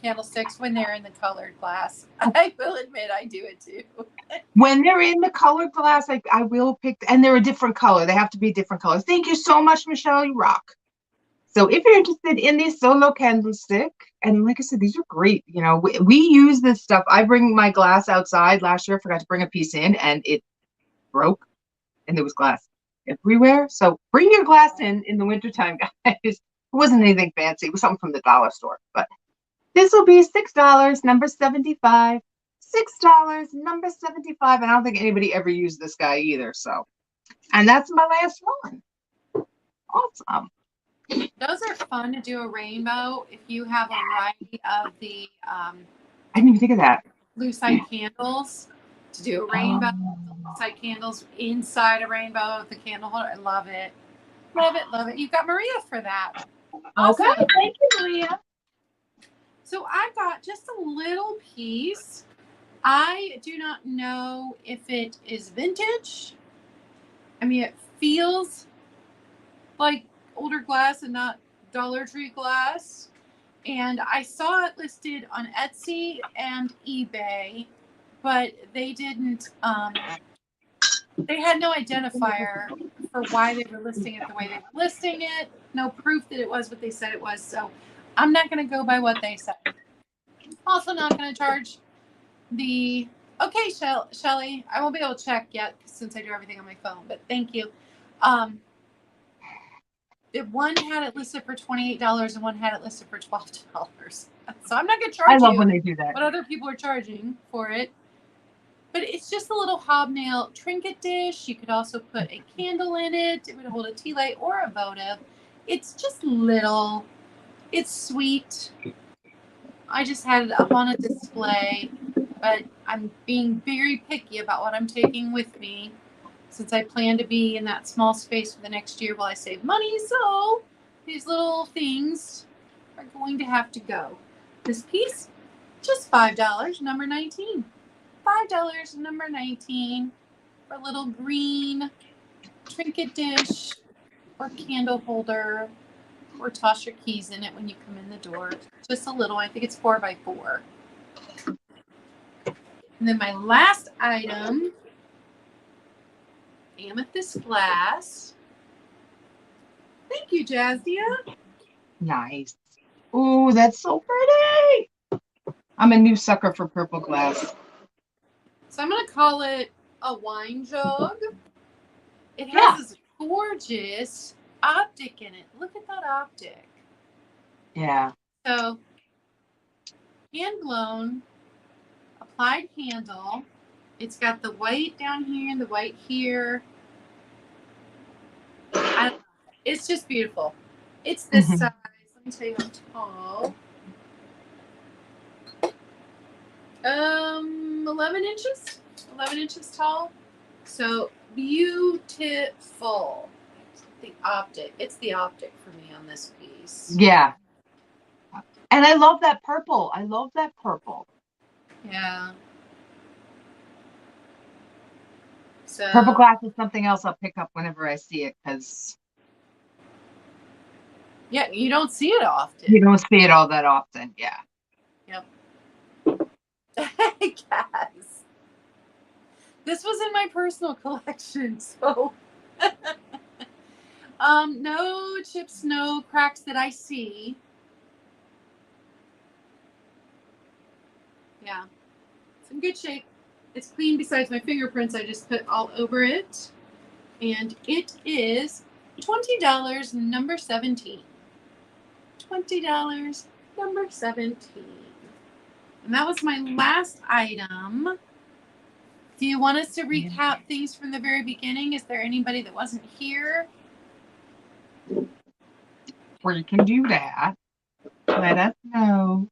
candlesticks when they're in the colored glass. I will admit I do it too. When they're in the colored glass, I will pick, and they're a different color. They have to be different colors. Thank you so much, Michelle. You rock. So if you're interested in the solo candlestick, and like I said, these are great. You know, we use this stuff. I bring my glass outside. Last year, I forgot to bring a piece in, and it broke, and there was glass everywhere. So bring your glass in the wintertime, guys. It wasn't anything fancy. It was something from the dollar store. But this will be $6, number 75. $6, number 75. And I don't think anybody ever used this guy either. So, and that's my last one. Awesome. Those are fun to do a rainbow if you have a variety of the I didn't even think of that. blue side candles. To do a rainbow, blue side candles inside a rainbow with the candle holder. I love it. Love it, love it. You've got Maria for that. Awesome. Okay, thank you, Maria. So I've got just a little piece. I do not know if it is vintage. I mean, it feels like older glass and not Dollar Tree glass. And I saw it listed on Etsy and eBay, but they didn't, they had no identifier for why they were listing it the way they were listing it. No proof that it was what they said it was. So I'm not going to go by what they said. Also not going to charge the, okay, Shelly, I won't be able to check yet since I do everything on my phone, but thank you. One had it listed for $28 and one had it listed for $12. So I'm not going to charge I love when they do that. what other people are charging for it. But it's just a little hobnail trinket dish. You could also put a candle in it. It would hold a tea light or a votive. It's just little. It's sweet. I just had it up on a display, but I'm being very picky about what I'm taking with me since I plan to be in that small space for the next year while I save money. So these little things are going to have to go. This piece, just $5, number 19. $5, number 19, for a little green trinket dish or candle holder, or toss your keys in it when you come in the door. Just a little. I think it's 4x4. And then my last item, Amethyst Glass. Thank you, Jazdia. Nice. Oh, that's so pretty. I'm a new sucker for purple glass. So I'm going to call it a wine jug. It has this gorgeous optic in it. Look at that optic. Yeah. So, hand blown, applied handle. It's got the white down here and the white here. It's just beautiful. It's this size. Let me tell you how tall. 11 inches. 11 inches tall. So beautiful. The optic. It's the optic for me on this piece. Yeah. And I love that purple. I love that purple. Yeah. So purple glass is something else I'll pick up whenever I see it because yeah, you don't see it often. You don't see it all that often. Yeah. Yep. Yes. This was in my personal collection, so no chips, no cracks that I see. Yeah, it's in good shape. It's clean besides my fingerprints I just put all over it. And it is $20, number 17. $20, number 17. And that was my last item. Do you want us to recap things from the very beginning? Is there anybody that wasn't here? Or you can do that. Let us know.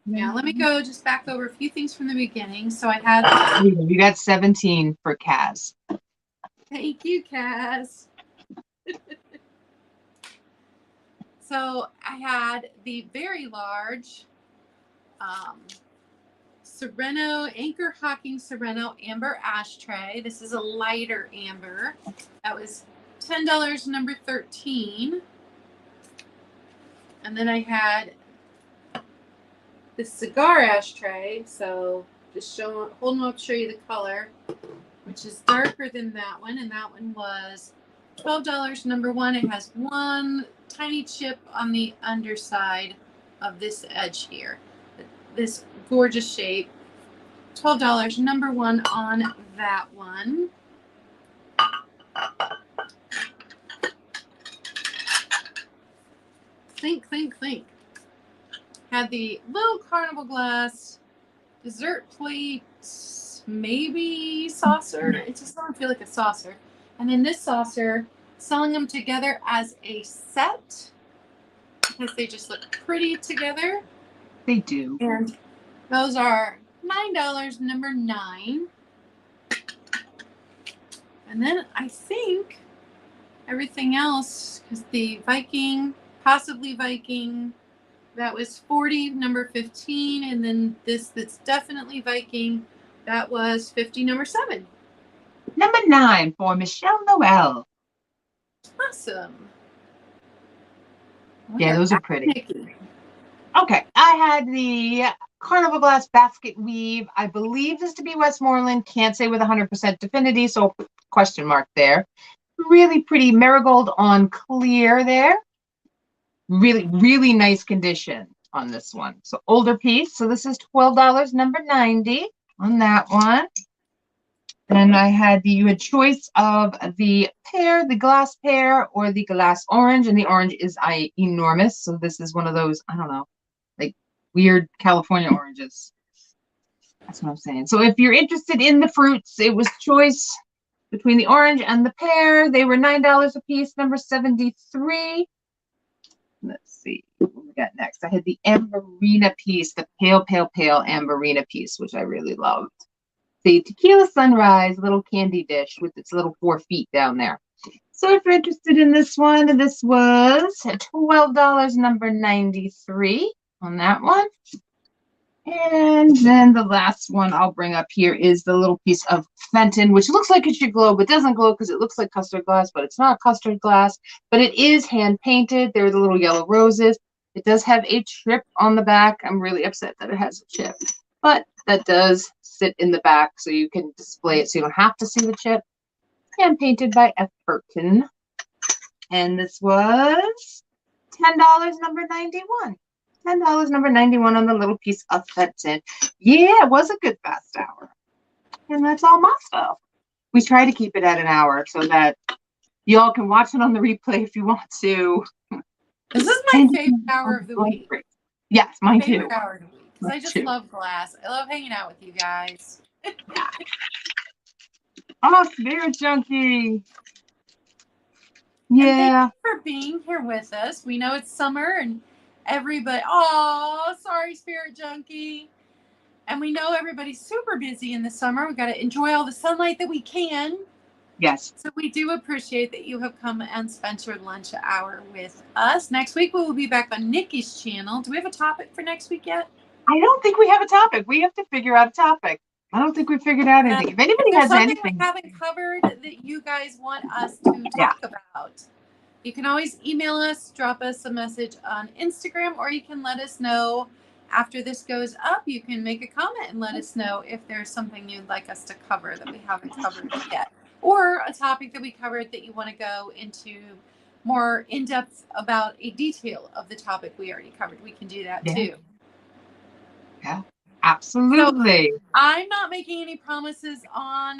Yeah, let me go just back over a few things from the beginning. So I had... You got 17 for Kaz. Thank you, Kaz. So I had the very large Sereno, Anchor Hocking Sereno Amber Ashtray. This is a lighter amber. That was $10, number 13. And then I had the Cigar Ashtray. So just holding them up to show you the color, which is darker than that one. And that one was $12, number 1. It has one tiny chip on the underside of this edge here. This gorgeous shape. $12, number 1 on that one. Think. Had the little Carnival Glass dessert plate, maybe saucer. It just doesn't feel like a saucer. And then this saucer, selling them together as a set because they just look pretty together. They do. And those are $9, number 9. And then I think everything else, because the Viking, possibly Viking, that was $40, number 15. And then this that's definitely Viking, that was $50, number 7. Number 9 for Michelle Noel. Awesome. Yeah, those are pretty. Nikki. Okay, I had the Carnival Glass basket weave. I believe this to be Westmoreland. Can't say with 100% definity, so question mark there. Really pretty Marigold on clear there. Really, really nice condition on this one. So older piece. So this is $12, number 90 on that one. Then I had you had choice of the pear, the glass pear, or the glass orange, and the orange is enormous. So this is one of those, I don't know, like weird California oranges. That's what I'm saying. So if you're interested in the fruits, it was choice between the orange and the pear. They were $9 a piece, number 73. Let's see what we got next. I had the Amberina piece, the pale Amberina piece, which I really loved. The Tequila Sunrise little candy dish with its little 4 feet down there. So if you're interested in this one, this was $12, number 93 on that one. And then the last one I'll bring up here is the little piece of Fenton, which looks like it should glow, but doesn't glow because it looks like custard glass, but it's not custard glass. But it is hand painted. There are the little yellow roses. It does have a chip on the back. I'm really upset that it has a chip, but that does sit in the back so you can display it so you don't have to see the chip. Hand painted by F. Burton. And this was $10, number 91. $10, number 91 on the little piece of Fenton. Yeah, it was a good fast hour. And that's all my stuff. We try to keep it at an hour so that y'all can watch it on the replay if you want to. This is my favorite hour of the week. Yes, mine too. Favorite hour of the week. Because I just love glass. I love hanging out with you guys. Oh, Spirit Junkie. Yeah. Yeah. And thank you for being here with us. We know it's summer and everybody. Oh, sorry, Spirit Junkie. And we know everybody's super busy in the summer. We've got to enjoy all the sunlight that we can. Yes. So we do appreciate that you have come and spent your lunch hour with us. Next week, we will be back on Nikki's channel. Do we have a topic for next week yet? I don't think we have a topic. We have to figure out a topic. I don't think we figured out anything. If anybody has anything we haven't covered that you guys want us to talk about, you can always email us, drop us a message on Instagram, or you can let us know after this goes up. You can make a comment and let us know if there's something you'd like us to cover that we haven't covered yet, or a topic that we covered that you want to go into more in depth about a detail of the topic we already covered. We can do that too. Yeah, absolutely. So, I'm not making any promises on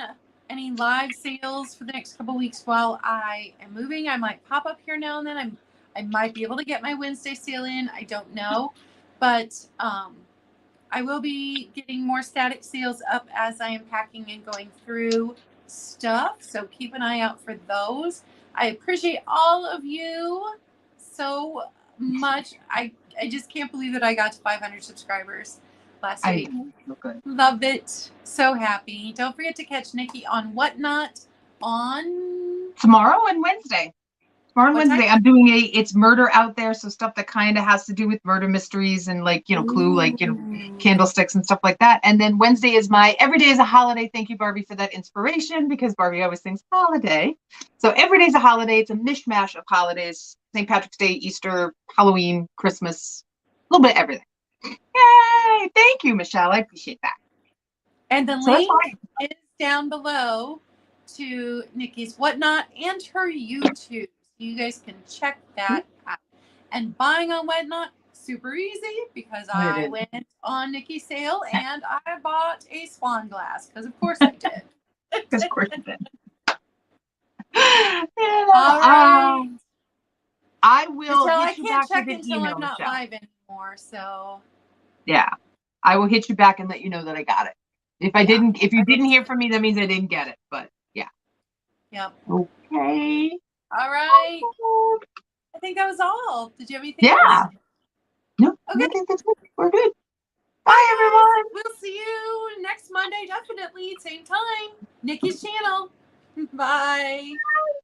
any live sales for the next couple weeks while I am moving. I might pop up here now and then. I might be able to get my Wednesday sale in. I don't know. But I will be getting more static sales up as I am packing and going through stuff. So keep an eye out for those. I appreciate all of you so much. I just can't believe that I got to 500 subscribers last week. Love it. So happy. Don't forget to catch Nikki on Whatnot on tomorrow and Wednesday. Tomorrow What Wednesday, time? I'm doing it's murder out there, so stuff that kind of has to do with murder mysteries and like, Clue, like, Ooh. candlesticks and stuff like that. And then Wednesday is my every day is a holiday. Thank you, Barbie, for that inspiration, because Barbie always thinks holiday. So every day's a holiday. It's a mishmash of holidays: St. Patrick's Day, Easter, Halloween, Christmas, a little bit of everything. Yay! Thank you, Michelle. I appreciate that. And the So that's link fine. is down below to Nikki's Whatnot and her YouTube. You guys can check that out. And buying on Whatnot, super easy, because I went on Nikki's sale and I bought a swan glass, because of course I did. Of course you did. Yeah, All right. I will Michelle, I hit you can't back check with an until email, I'm not Michelle. live anymore, so. Yeah, I will hit you back and let you know that I got it. If you didn't hear from me, that means I didn't get it. But yeah. Yep. Okay. All right. I think that was all. Did you have anything Yeah. else? No. Okay. I think that's good. We're good. Bye, everyone. We'll see you next Monday, definitely, same time. Nikki's channel. Bye.